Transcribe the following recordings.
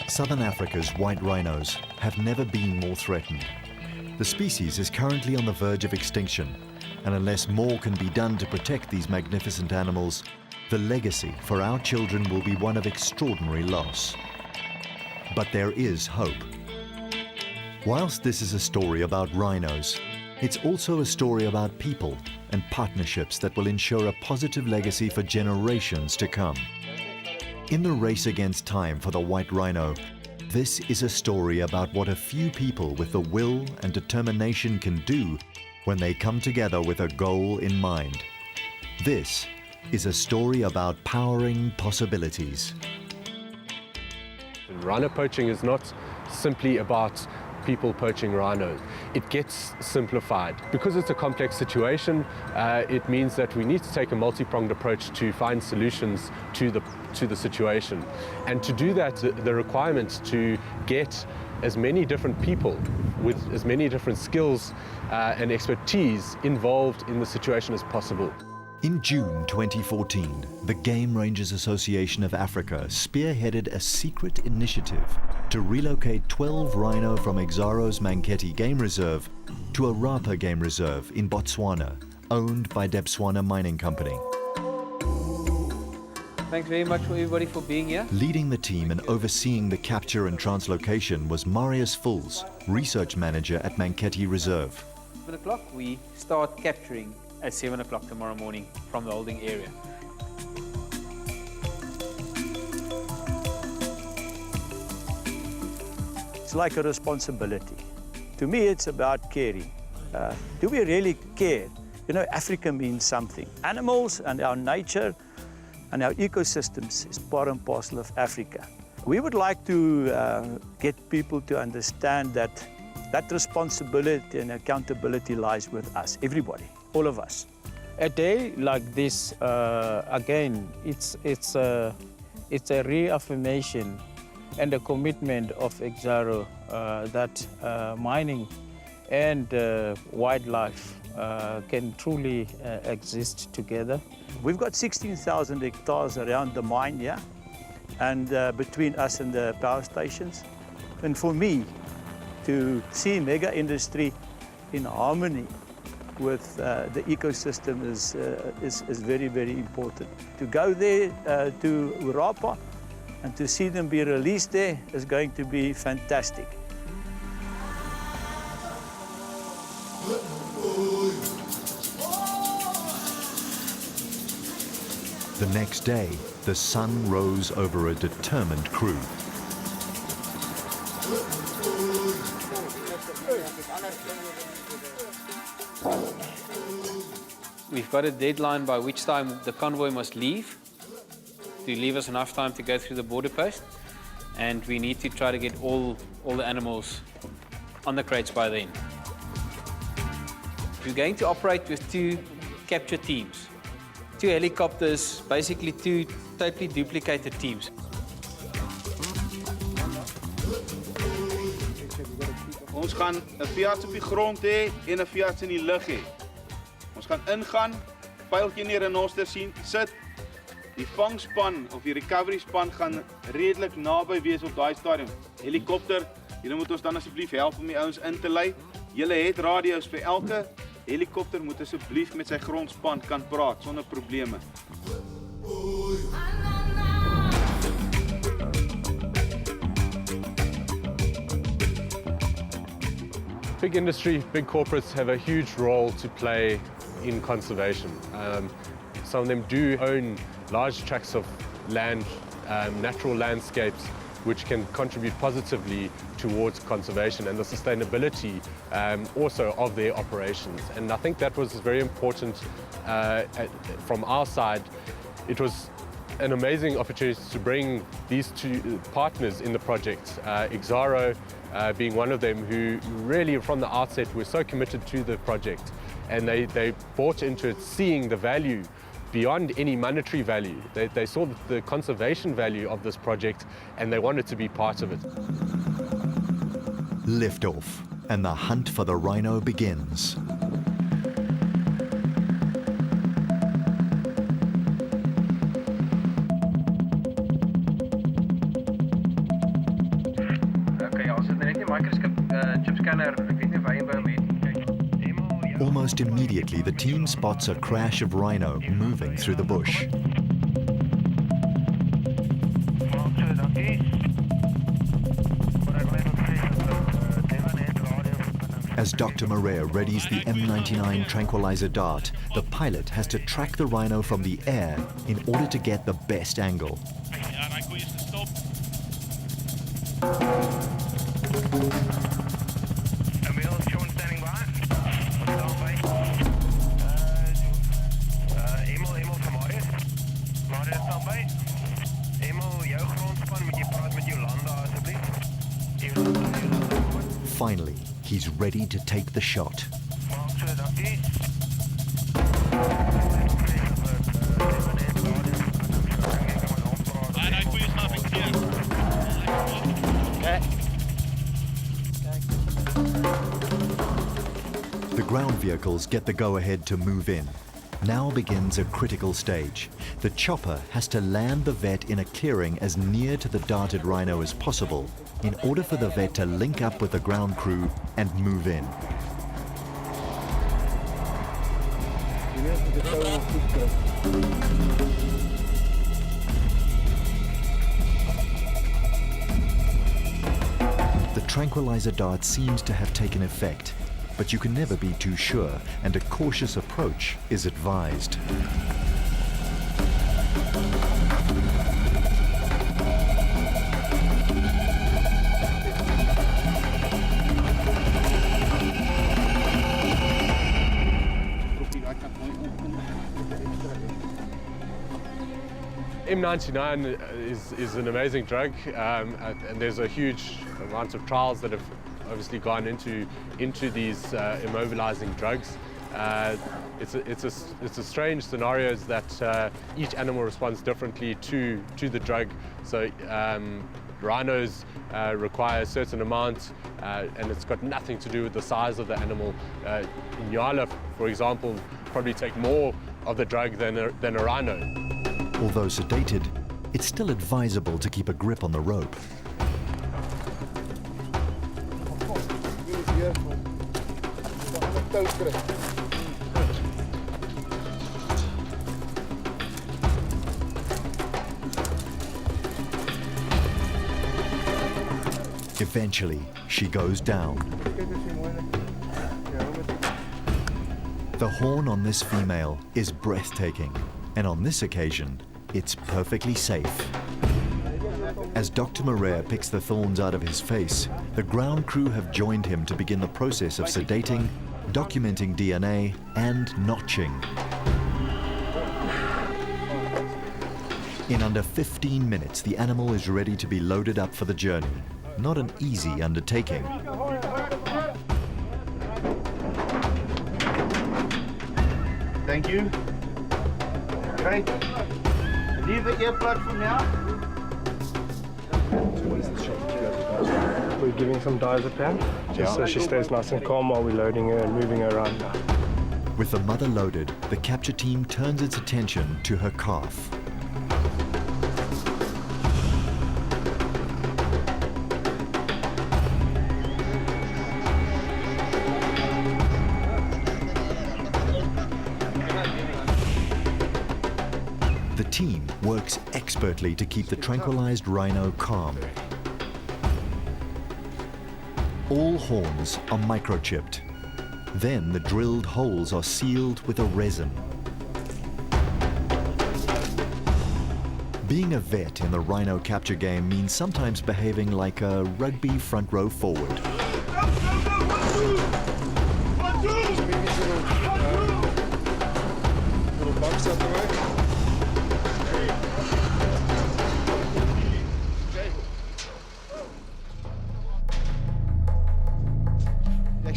Southern Africa's white rhinos have never been more threatened. The species is currently on the verge of extinction, and unless more can be done to protect these magnificent animals, the legacy for our children will be one of extraordinary loss. But there is hope. Whilst this is a story about rhinos, it's also a story about people and partnerships that will ensure a positive legacy for generations to come. In the race against time for the white rhino, this is a story about what a few people with the will and determination can do when they come together with a goal in mind. This is a story about powering possibilities. Rhino poaching is not simply about people poaching rhinos. It gets simplified. Because it's a complex situation, it means that we need to take a multi-pronged approach to find solutions to the situation. And to do that, the requirement to get as many different people with as many different skills and expertise involved in the situation as possible. In June 2014, the Game Rangers Association of Africa spearheaded a secret initiative to relocate 12 rhino from Exxaro's Manketti Game Reserve to a Rapa Game Reserve in Botswana, owned by Debswana Mining Company. Thanks very much for everybody for being here. Leading the team and overseeing the capture and translocation was Marius Fulls, Research Manager at Manketti Reserve. 7 o'clock, we start capturing at 7 o'clock tomorrow morning from the holding area. It's like a responsibility. To me, it's about caring. Do we really care? You know, Africa means something. Animals and our nature and our ecosystems is part and parcel of Africa. We would like to get people to understand that that responsibility and accountability lies with us, everybody, all of us. A day like this, again, it's a reaffirmation and a commitment of Exxaro that mining and wildlife can truly exist together. We've got 16,000 hectares around the mine here, and between us and the power stations. And for me, to see mega industry in harmony with the ecosystem is very, very important. To go there to Rapa and to see them be released there is going to be fantastic. The next day, the sun rose over a determined crew. We've got a deadline by which time the convoy must leave, to leave us enough time to go through the border post, and we need to try to get all the animals on the crates by then. We're going to operate with 2 capture teams, 2 helicopters, basically 2 totally duplicated teams. Ons gaan 'n veearts op die grond hê en 'n veearts in die lug hê. Ons gaan ingaan, pyltjie in die renoster sien, sit. Die vangspan of die recovery span gaan redelik naby wees op daai stadium. Helikopter, julle moet ons dan asseblief help om die ouens in te lei. Julle het radio's vir elke helikopter moet asseblief met sy grondspan kan praat sonder probleme. Big industry, big corporates have a huge role to play in conservation. Some of them do own large tracts of land, natural landscapes, which can contribute positively towards conservation and the sustainability also of their operations. And I think that was very important from our side. It was an amazing opportunity to bring these 2 partners in the project, Exxaro being one of them, who really from the outset were so committed to the project, and they bought into it, seeing the value beyond any monetary value. They saw the conservation value of this project and they wanted to be part of it. Liftoff, and the hunt for the rhino begins. Almost immediately, the team spots a crash of rhino moving through the bush. As Dr. Maria readies the M99 tranquilizer dart, the pilot has to track the rhino from the air in order to get the best angle. Finally, he's ready to take the shot. The ground vehicles get the go-ahead to move in. Now begins a critical stage. The chopper has to land the vet in a clearing as near to the darted rhino as possible in order for the vet to link up with the ground crew and move in. The tranquilizer dart seems to have taken effect, but you can never be too sure, and a cautious approach is advised. M99 is an amazing drug, and there's a huge amount of trials that have obviously gone into these immobilizing drugs. It's a strange scenario is that each animal responds differently to the drug. So rhinos require a certain amount, and it's got nothing to do with the size of the animal. Nyala, for example, probably take more of the drug than a rhino. Although sedated, it's still advisable to keep a grip on the rope. Eventually, she goes down. The horn on this female is breathtaking, and on this occasion, it's perfectly safe. As Dr. Maria picks the thorns out of his face, the ground crew have joined him to begin the process of sedating, documenting DNA, and notching. In under 15 minutes, the animal is ready to be loaded up for the journey. Not an easy undertaking. Thank you. Okay. Leave the earplug for now. We're giving some diazepam, just so she stays nice and calm while we're loading her and moving her around now. With the mother loaded, the capture team turns its attention to her calf. The team works expertly to keep the tranquilized rhino calm. All horns are microchipped. Then the drilled holes are sealed with a resin. Being a vet in the rhino capture game means sometimes behaving like a rugby front row forward. Little box up the way.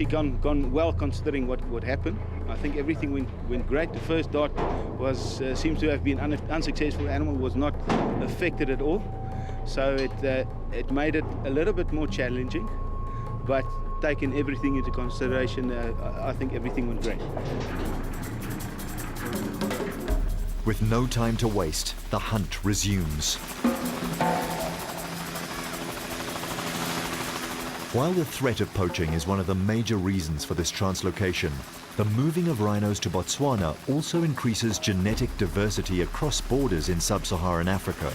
actually gone well considering what happened. I think everything went great. The first dart was seems to have been unsuccessful. The animal was not affected at all, so it made it a little bit more challenging. But taking everything into consideration, I think everything went great. With no time to waste, the hunt resumes. While the threat of poaching is one of the major reasons for this translocation, the moving of rhinos to Botswana also increases genetic diversity across borders in sub-Saharan Africa.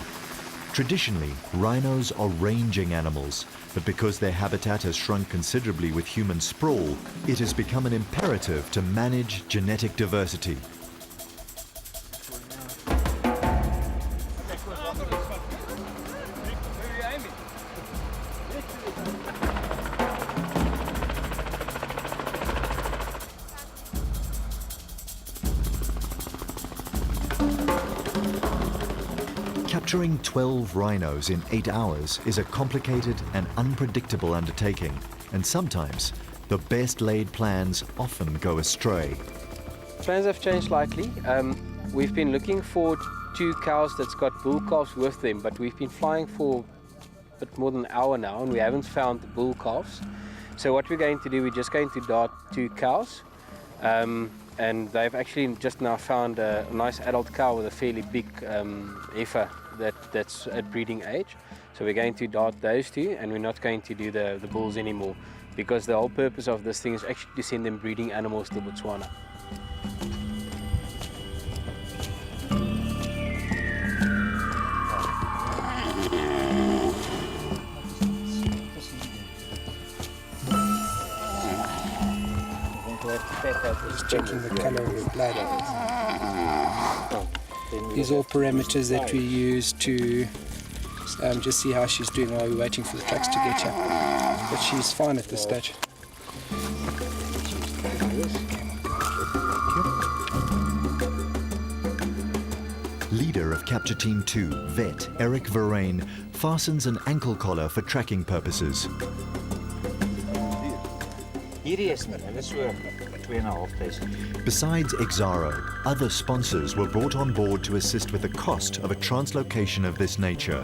Traditionally, rhinos are ranging animals, but because their habitat has shrunk considerably with human sprawl, it has become an imperative to manage genetic diversity. Capturing 12 rhinos in 8 hours is a complicated and unpredictable undertaking, and sometimes the best laid plans often go astray. Plans have changed slightly. We've been looking for 2 cows that's got bull calves with them, but we've been flying for a bit more than an hour now and we haven't found the bull calves. So what we're going to do, we're just going to dart 2 cows. And they've actually just now found a nice adult cow with a fairly big heifer that's at breeding age. So we're going to dart those 2 and we're not going to do the bulls anymore, because the whole purpose of this thing is actually to send them breeding animals to Botswana. Just checking the colour of the blood. These are all parameters that we use to just see how she's doing while we're waiting for the trucks to get here. But she's fine at this stage. Leader of Capture Team 2, vet Eric Verreyn, fastens an ankle collar for tracking purposes. Besides Exxaro, other sponsors were brought on board to assist with the cost of a translocation of this nature.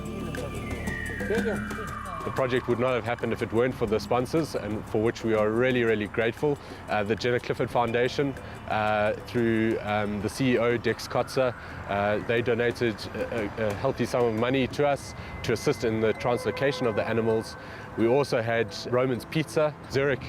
The project would not have happened if it weren't for the sponsors, and for which we are really, really grateful. The Jenna Clifford Foundation, through the CEO, Dex Kotzer, they donated a healthy sum of money to us to assist in the translocation of the animals. We also had Roman's Pizza, Zurich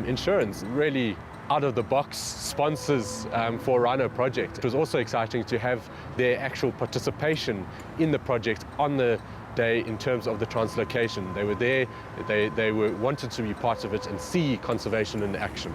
Insurance, really out-of-the-box sponsors for Rhino project. It was also exciting to have their actual participation in the project on the day in terms of the translocation. They were there, they wanted to be part of it and see conservation in action.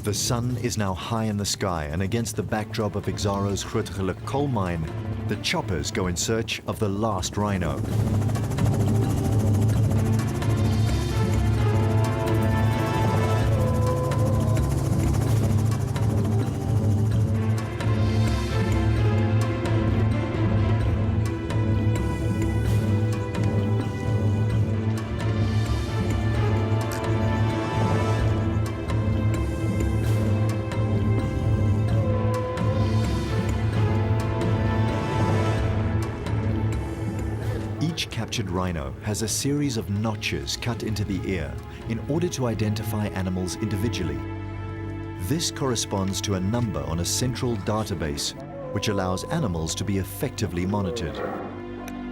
The sun is now high in the sky, and against the backdrop of Exxaro's Grootegeluk coal mine, the choppers go in search of the last rhino. Each captured rhino has a series of notches cut into the ear in order to identify animals individually. This corresponds to a number on a central database, which allows animals to be effectively monitored.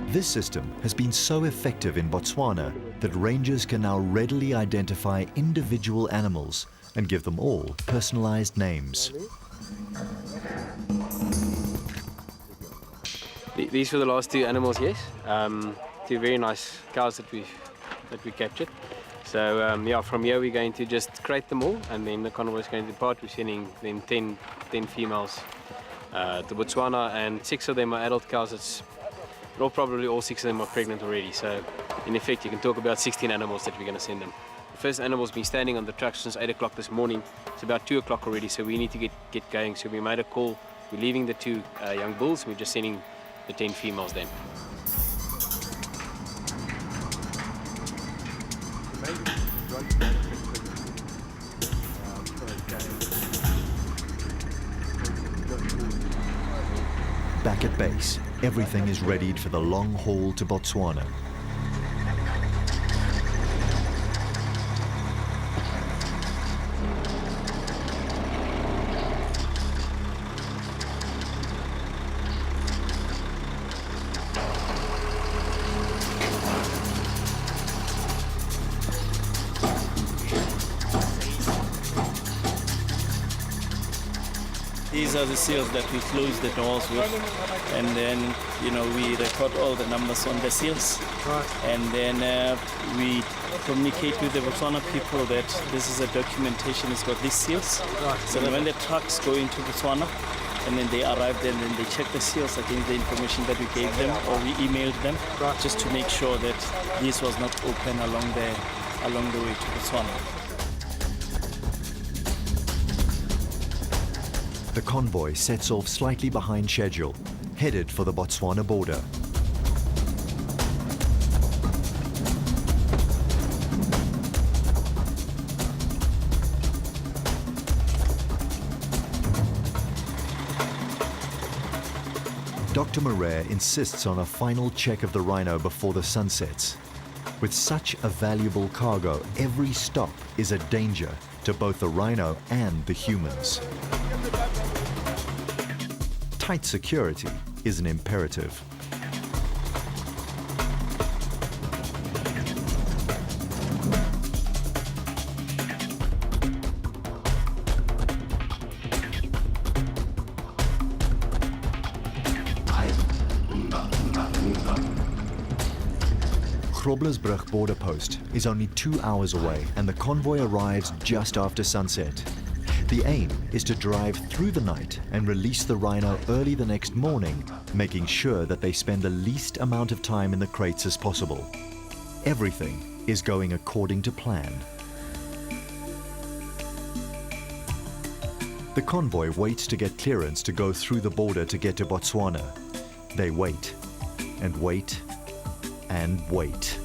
This system has been so effective in Botswana that rangers can now readily identify individual animals and give them all personalized names. These were the last 2 animals, yes. 2 very nice cows that we captured. So yeah, from here we're going to just crate them all, and then the convoy is going to depart. We're sending then 10 females to Botswana, and 6 of them are adult cows. Probably all 6 of them are pregnant already. So in effect, you can talk about 16 animals that we're going to send them. first animal's been standing on the truck since 8 o'clock this morning. It's about 2 o'clock already, so we need to get going. So we made a call. We're leaving the 2 young bulls. We're just sending the 10 females then. Back at base, everything is readied for the long haul to Botswana. These are the seals that we close the doors with, and then we record all the numbers on the seals, and then we communicate with the Botswana people that this is a documentation, it's got these seals. So when the trucks go into Botswana and then they arrive there and then they check the seals against the information that we gave them or we emailed them, just to make sure that this was not open along the way to Botswana. The convoy sets off slightly behind schedule, headed for the Botswana border. Dr. Moret insists on a final check of the rhino before the sun sets. With such a valuable cargo, every stop is a danger to both the rhino and the humans. Tight security is an imperative. Groblersbrug border post is only 2 hours away and the convoy arrives just after sunset. The aim is to drive through the night and release the rhino early the next morning, making sure that they spend the least amount of time in the crates as possible. Everything is going according to plan. The convoy waits to get clearance to go through the border to get to Botswana. They wait and wait and wait.